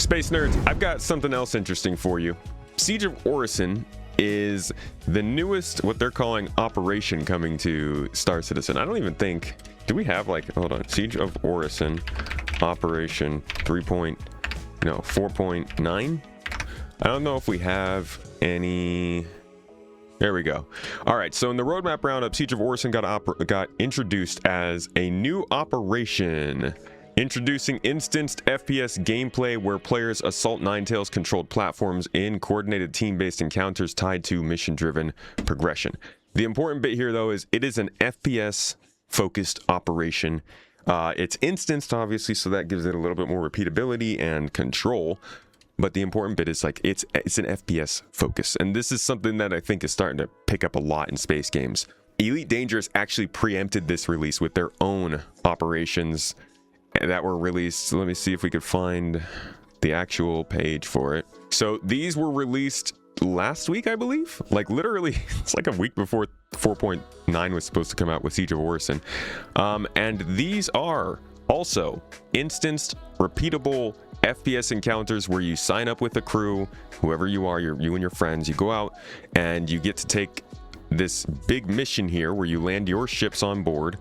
Space nerds, I've got something else interesting for you. Siege of Orison is the newest, what they're calling operation coming to Star Citizen. I don't even think, do we have like, hold on, Siege of Orison operation 4.9? I don't know if we have any. There we go. All right, so in the roadmap roundup, Siege of Orison got introduced as a new operation. Introducing instanced FPS gameplay where players assault Ninetales controlled platforms in coordinated team-based encounters tied to mission-driven progression. The important bit here, though, is it is an FPS-focused operation. It's instanced, obviously, so that gives it a little bit more repeatability and control. But the important bit is like it's an FPS focus, and this is something that I think is starting to pick up a lot in space games. Elite Dangerous actually preempted this release with their own operations that were released. Let me see if we could find the actual page for it. So these were released last week, I believe. Like literally, it's like a week before 4.9 was supposed to come out with Siege of Orison. And these are also instanced, repeatable FPS encounters where you sign up with a crew, whoever you are, you and your friends, you go out and you get to take this big mission here where you land your ships on board.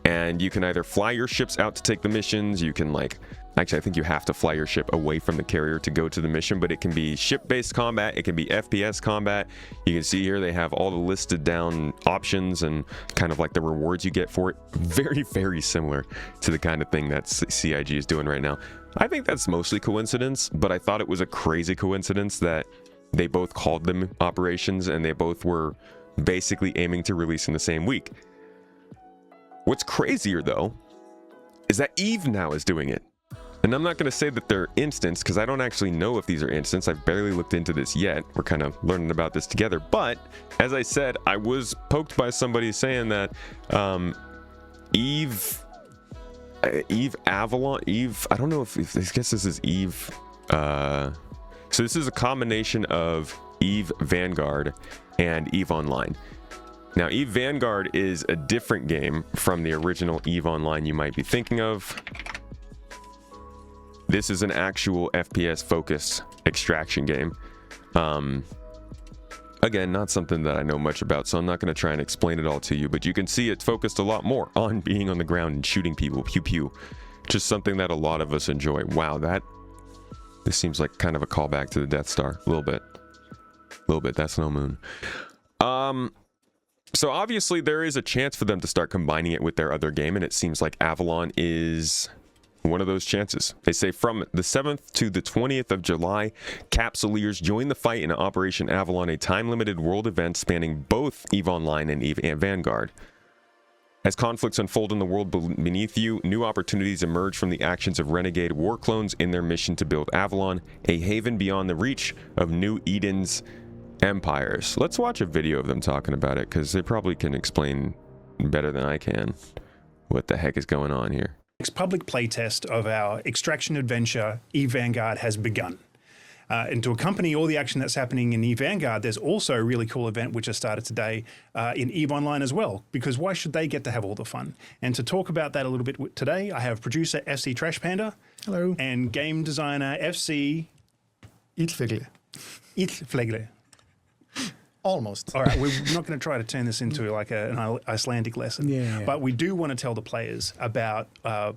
And you can either fly your ships out to take the missions, you can actually I think you have to fly your ship away from the carrier to go to the mission, but it can be ship-based combat, it can be FPS combat. You can see here they have all the listed down options and kind of like the rewards you get for it. Very, very similar to the kind of thing that CIG is doing right now. I think that's mostly coincidence, but I thought it was a crazy coincidence that they both called them operations and they both were basically aiming to release in the same week. What's crazier, though, is that Eve now is doing it. And I'm not going to say that they're instance, because I don't actually know if these are instance. I've barely looked into this yet. We're kind of learning about this together. But, as I said, I was poked by somebody saying that Eve Avalon, I don't know if I guess this is Eve. So this is a combination of Eve Vanguard and Eve Online. Now, Eve Vanguard is a different game from the original Eve Online you might be thinking of. This is an actual FPS-focused extraction game. Again, not something that I know much about, so I'm not going to try and explain it all to you, but you can see it's focused a lot more on being on the ground and shooting people, pew-pew. Just something that a lot of us enjoy. Wow, this seems like kind of a callback to the Death Star. A little bit. That's no moon. So obviously there is a chance for them to start combining it with their other game, and it seems like Avalon is one of those chances. They say from the 7th to the 20th of July, Capsuleers join the fight in Operation Avalon, a time-limited world event spanning both EVE Online and EVE Vanguard. As conflicts unfold in the world beneath you, new opportunities emerge from the actions of renegade war clones in their mission to build Avalon, a haven beyond the reach of New Eden's empires. Let's watch a video of them talking about it, because they probably can explain better than I can what the heck is going on here. Next public playtest of our extraction adventure, Eve Vanguard, has begun. And to accompany all the action that's happening in Eve Vanguard, there's also a really cool event which has started today in Eve Online as well, because why should they get to have all the fun? And to talk about that a little bit today, I have producer FC Trash Panda. Hello. And game designer FC Ilfegle. Almost. All right, we're not going to try to turn this into like an Icelandic lesson, but we do want to tell the players about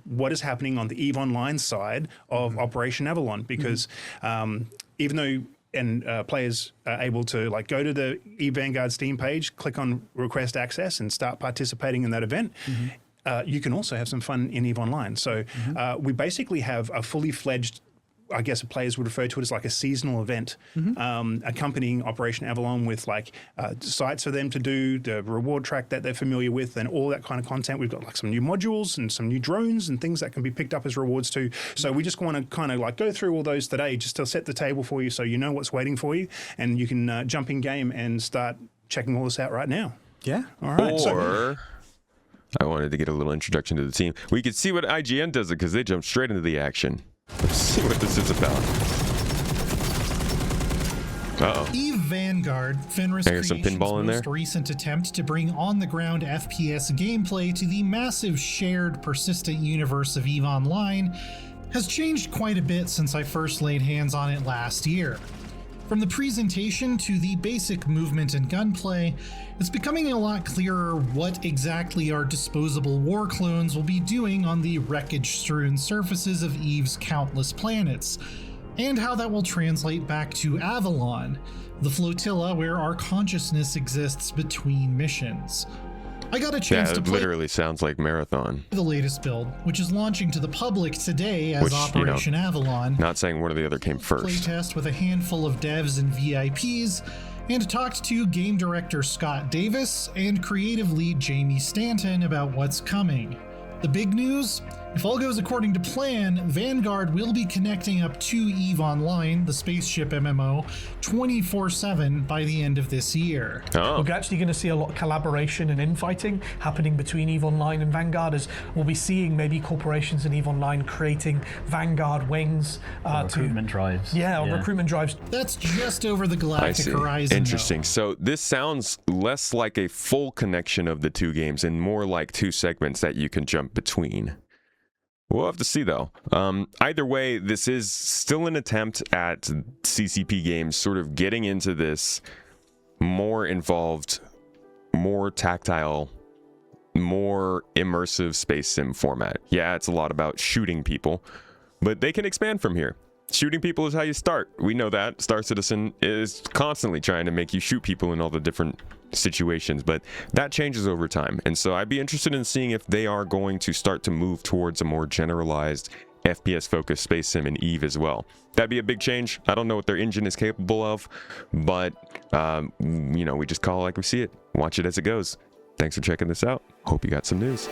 what is happening on the EVE Online side of Operation Avalon, because even though players are able to like go to the EVE Vanguard Steam page, click on Request Access and start participating in that event, you can also have some fun in EVE Online. So we basically have a fully fledged, I guess players would refer to it as like a seasonal event, accompanying Operation Avalon with like sites for them to do, the reward track that they're familiar with, and all that kind of content. We've got like some new modules and some new drones and things that can be picked up as rewards too. So we just want to kind of like go through all those today just to set the table for you so you know what's waiting for you, and you can jump in game and start checking all this out right now. Yeah. All right. I wanted to get a little introduction to the team. We could see what IGN does it, because they jump straight into the action. Let's see what this is about. Uh-oh. Eve Vanguard, Fenris Creations' most recent attempt to bring on-the-ground FPS gameplay to the massive shared persistent universe of EVE Online, has changed quite a bit since I first laid hands on it last year. From the presentation to the basic movement and gunplay, it's becoming a lot clearer what exactly our disposable war clones will be doing on the wreckage-strewn surfaces of Eve's countless planets, and how that will translate back to Avalon, the flotilla where our consciousness exists between missions. I got a chance to it play literally sounds like Marathon. the latest build, which is launching to the public today as Operation Avalon. Not saying one or the other came first. Playtest with a handful of devs and VIPs, and talked to game director Scott Davis and creative lead Jamie Stanton about what's coming. The big news? If all goes according to plan, Vanguard will be connecting up to EVE Online, the spaceship MMO, 24/7 by the end of this year. Oh. We're actually going to see a lot of collaboration and infighting happening between EVE Online and Vanguard, as we'll be seeing maybe corporations in EVE Online creating Vanguard wings. Recruitment drives. Yeah, recruitment drives. That's just over the I galactic see. horizon. Interesting. So this sounds less like a full connection of the two games and more like two segments that you can jump between. We'll have to see, though. Either way, this is still an attempt at CCP games sort of getting into this more involved, more tactile, more immersive space sim format. Yeah, it's a lot about shooting people, but they can expand from here. Shooting people is how you start. We know that. Star Citizen is constantly trying to make you shoot people in all the different situations, but that changes over time. And so I'd be interested in seeing if they are going to start to move towards a more generalized FPS focused space sim in Eve as well. That'd be a big change. I don't know what their engine is capable of, but we just call it like we see it. Watch it as it goes. Thanks for checking this out. Hope you got some news.